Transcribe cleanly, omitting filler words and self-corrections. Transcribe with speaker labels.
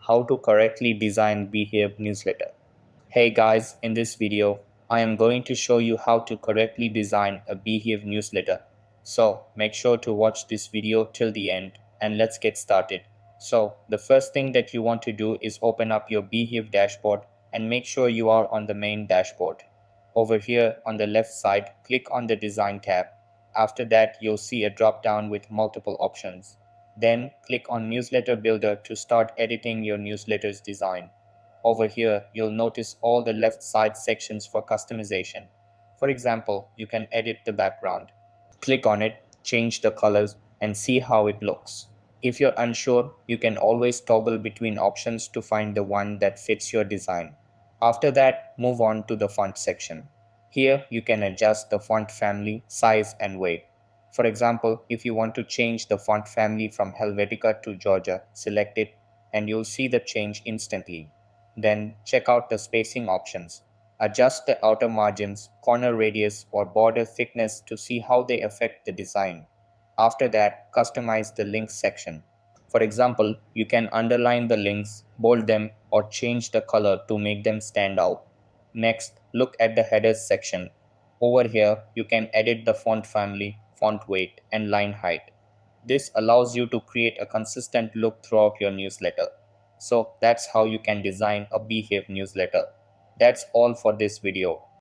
Speaker 1: how to correctly design Beehiiv newsletter. Hey guys, in this video, I am going to show you how to correctly design a Beehiiv newsletter. So make sure to watch this video till the end and let's get started. So the first thing that you want to do is open up your Beehiiv dashboard and make sure you are on the main dashboard. Over here on the left side, click on the Design tab. After that, you'll see a drop down with multiple options. Then click on Newsletter Builder to start editing your newsletter's design. Over here, you'll notice all the left side sections for customization. For example, you can edit the background. Click on it, change the colors, and see how it looks. If you're unsure, you can always toggle between options to find the one that fits your design. After that, move on to the font section. Here, you can adjust the font family, size, and weight. For example, if you want to change the font family from Helvetica to Georgia, select it, and you'll see the change instantly. Then check out the spacing options. Adjust the outer margins, corner radius, or border thickness to see how they affect the design. After that, customize the links section. For example, you can underline the links, bold them, or change the color to make them stand out. Next, look at the headers section. Over here, you can edit the font family, font weight, and line height. This allows you to create a consistent look throughout your newsletter. So that's how you can design a Beehiiv newsletter. That's all for this video.